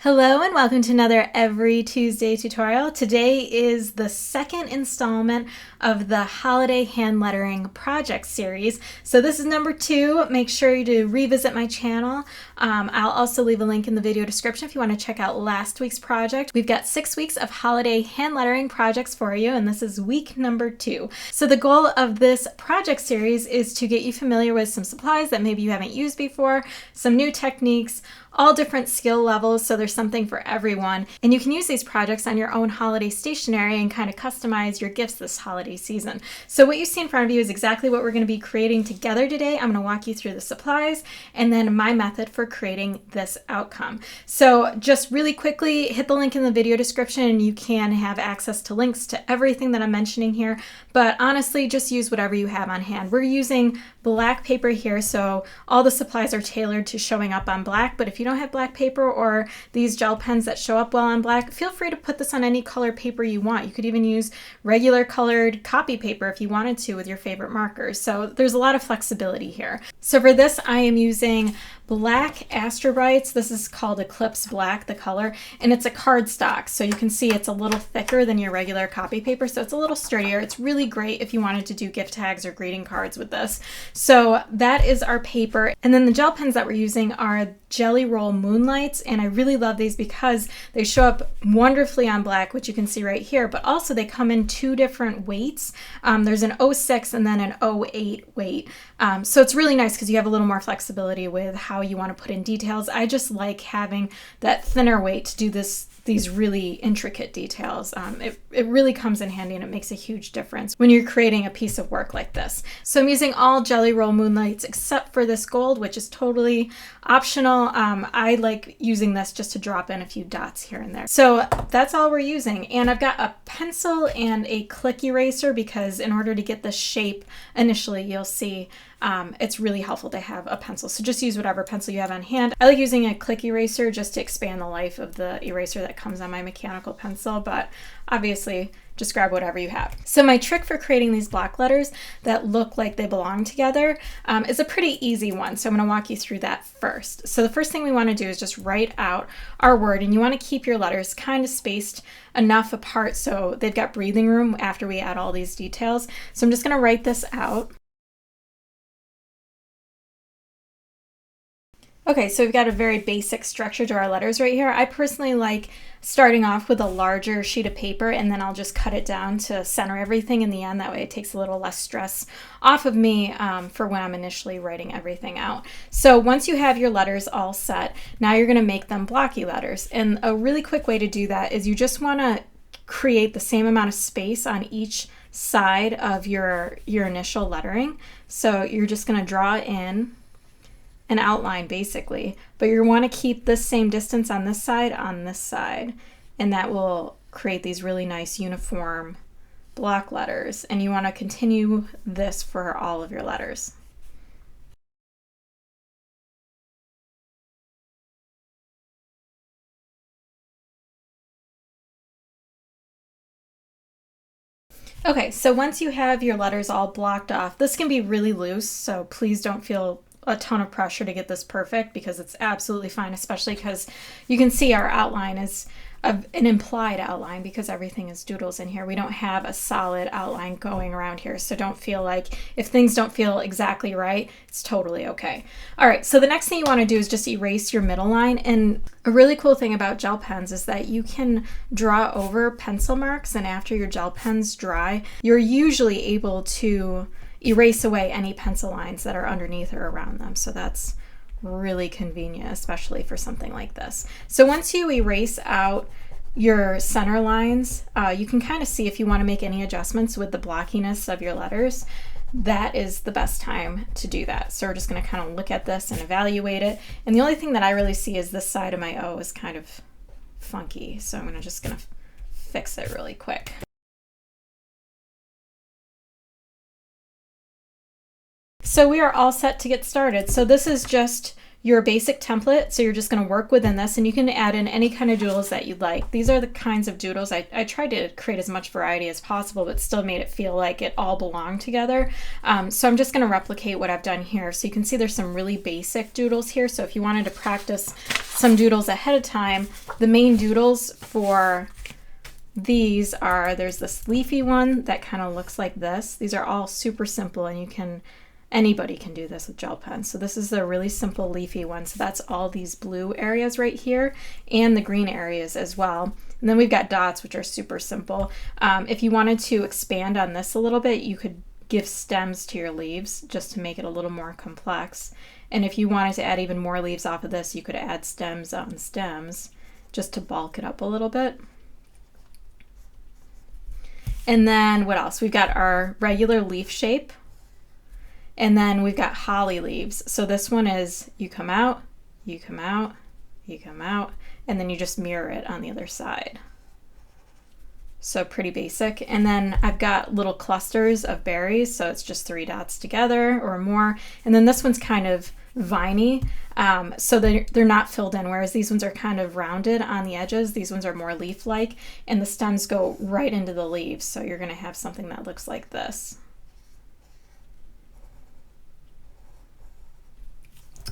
Hello and welcome to another Every Tuesday tutorial. Today is the second installment of the Holiday Hand Lettering Project series. So this is number 2. Make sure to revisit my channel. I'll also leave a link in the video description if you want to check out last week's project. We've got 6 weeks of holiday hand lettering projects for you, and this is week number 2. So the goal of this project series is to get you familiar with some supplies that maybe you haven't used before, some new techniques, all different skill levels, so there's something for everyone. And you can use these projects on your own holiday stationery and kind of customize your gifts this holiday season. So what you see in front of you is exactly what we're going to be creating together today. I'm going to walk you through the supplies and then my method for creating this outcome. So just really quickly, hit the link in the video description and you can have access to links to everything that I'm mentioning here. But honestly, just use whatever you have on hand. We're using black paper here, so all the supplies are tailored to showing up on black, but if you don't have black paper or these gel pens that show up well on black, feel free to put this on any color paper you want. You could even use regular colored copy paper if you wanted to with your favorite markers. So there's a lot of flexibility here. So for this, I am using black Astrobrites. This is called Eclipse Black, the color, and it's a cardstock. So you can see it's a little thicker than your regular copy paper, so it's a little sturdier. It's really great if you wanted to do gift tags or greeting cards with this. So that is our paper. And then the gel pens that we're using are Jelly Roll Moonlights, and I really love these because they show up wonderfully on black, which you can see right here, but also they come in 2 different weights. There's an 06 and then an 08 weight. So it's really nice because you have a little more flexibility with how you want to put in details. I just like having that thinner weight to do these really intricate details. It really comes in handy and it makes a huge difference when you're creating a piece of work like this. So I'm using all Jelly Roll Moonlights except for this gold, which is totally optional. I like using this just to drop in a few dots here and there. So that's all we're using. And I've got a pencil and a click eraser because in order to get the shape initially, you'll see it's really helpful to have a pencil. So just use whatever pencil you have on hand. I like using a click eraser just to expand the life of the eraser that comes on my mechanical pencil, but obviously just grab whatever you have. So my trick for creating these block letters that look like they belong together is a pretty easy one. So I'm going to walk you through that first. So the first thing we want to do is just write out our word, and you want to keep your letters kind of spaced enough apart so they've got breathing room after we add all these details. So I'm just going to write this out. Okay, so we've got a very basic structure to our letters right here. I personally like starting off with a larger sheet of paper and then I'll just cut it down to center everything in the end. That way it takes a little less stress off of me for when I'm initially writing everything out. So once you have your letters all set, now you're going to make them blocky letters. And a really quick way to do that is you just want to create the same amount of space on each side of your initial lettering. So you're just going to draw in an outline basically, but you want to keep this same distance on this side, and that will create these really nice uniform block letters, and you want to continue this for all of your letters. Okay, so once you have your letters all blocked off, this can be really loose, so please don't feel a ton of pressure to get this perfect because it's absolutely fine, especially because you can see our outline is an implied outline because everything is doodles in here. We don't have a solid outline going around here, so don't feel like if things don't feel exactly right, it's totally okay. All right, so the next thing you want to do is just erase your middle line, and a really cool thing about gel pens is that you can draw over pencil marks, and after your gel pens dry, you're usually able to erase away any pencil lines that are underneath or around them. So that's really convenient, especially for something like this. So once you erase out your center lines, you can kind of see if you want to make any adjustments with the blockiness of your letters. That is the best time to do that. So we're just going to kind of look at this and evaluate it. And the only thing that I really see is this side of my O is kind of funky. So I'm just going to fix it really quick. So we are all set to get started. So this is just your basic template. So you're just going to work within this, and you can add in any kind of doodles that you'd like. These are the kinds of doodles. I tried to create as much variety as possible, but still made it feel like it all belonged together. So I'm just going to replicate what I've done here. So you can see there's some really basic doodles here. So if you wanted to practice some doodles ahead of time, the main doodles for these are, there's this leafy one that kind of looks like this. These are all super simple, and anybody can do this with gel pens. So this is a really simple leafy one. So that's all these blue areas right here and the green areas as well. And then we've got dots, which are super simple. If you wanted to expand on this a little bit, you could give stems to your leaves just to make it a little more complex. And if you wanted to add even more leaves off of this, you could add stems on stems just to bulk it up a little bit. And then what else? We've got our regular leaf shape. And then we've got holly leaves. So this one is you come out, you come out, you come out, and then you just mirror it on the other side. So pretty basic. And then I've got little clusters of berries. So it's just 3 dots together or more. And then this one's kind of viney. So they're not filled in, whereas these ones are kind of rounded on the edges. These ones are more leaf-like, and the stems go right into the leaves. So you're going to have something that looks like this.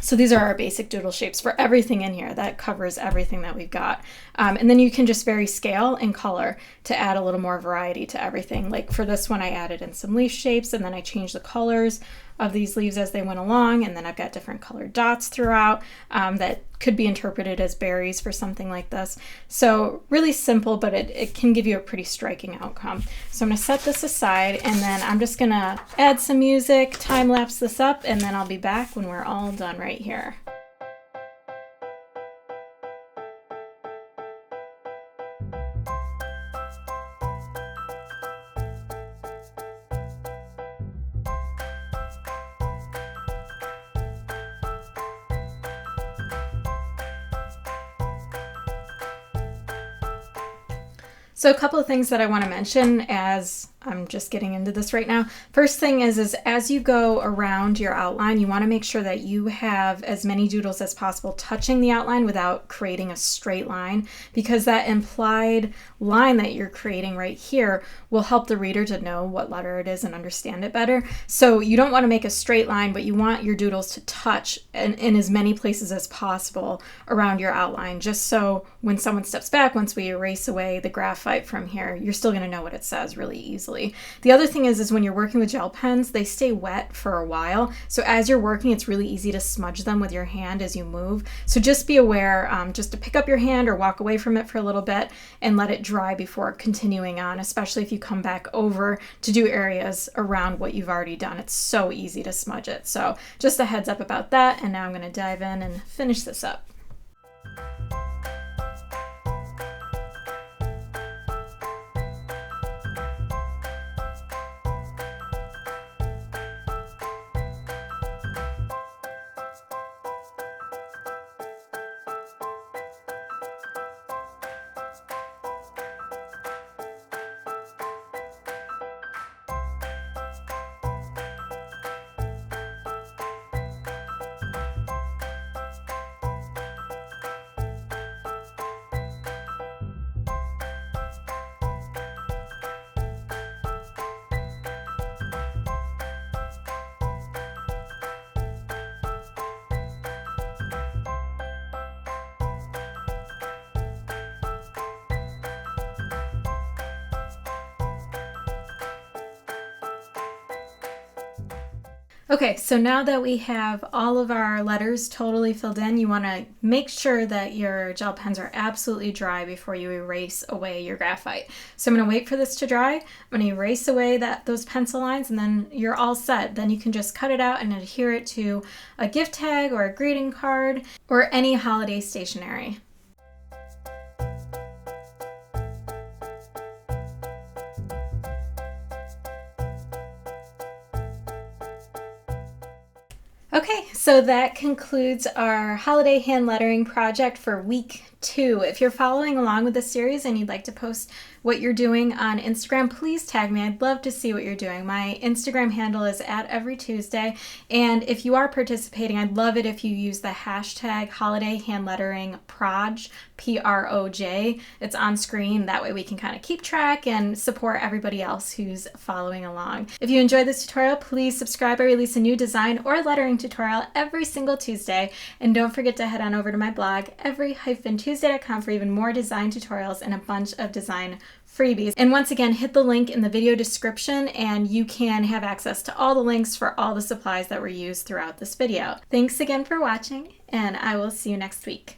So these are our basic doodle shapes for everything in here. That covers everything that we've got. And then you can just vary scale and color to add a little more variety to everything. Like for this one, I added in some leaf shapes, and then I changed the colors of these leaves as they went along. And then I've got different colored dots throughout that could be interpreted as berries for something like this. So really simple, but it can give you a pretty striking outcome. So I'm going to set this aside, and then I'm just going to add some music, time lapse this up, and then I'll be back when we're all done right here. So a couple of things that I want to mention as I'm just getting into this right now. First thing is as you go around your outline, you want to make sure that you have as many doodles as possible touching the outline without creating a straight line, because that implied line that you're creating right here will help the reader to know what letter it is and understand it better. So you don't want to make a straight line, but you want your doodles to touch in as many places as possible around your outline, just so when someone steps back, once we erase away the graphite from here, you're still going to know what it says really easily. The other thing is when you're working with gel pens, they stay wet for a while. So as you're working, it's really easy to smudge them with your hand as you move. So just be aware just to pick up your hand or walk away from it for a little bit and let it dry before continuing on, especially if you come back over to do areas around what you've already done. It's so easy to smudge it. So just a heads up about that. And now I'm going to dive in and finish this up. Okay, so now that we have all of our letters totally filled in, you want to make sure that your gel pens are absolutely dry before you erase away your graphite. So I'm going to wait for this to dry. I'm going to erase away those pencil lines, and then you're all set. Then you can just cut it out and adhere it to a gift tag or a greeting card or any holiday stationery. Okay, so that concludes our holiday hand lettering project for week 2. If you're following along with this series and you'd like to post what you're doing on Instagram, please tag me. I'd love to see what you're doing. My Instagram handle is @everytuesday, and if you are participating, I'd love it if you use the hashtag holiday hand lettering proj, PROJ. It's on screen. That way we can kind of keep track and support everybody else who's following along. If you enjoyed this tutorial, please subscribe. I release a new design or lettering tutorial every single Tuesday. And don't forget to head on over to my blog, every-tuesday.com, for even more design tutorials and a bunch of design freebies. And once again, hit the link in the video description and you can have access to all the links for all the supplies that were used throughout this video. Thanks again for watching, and I will see you next week.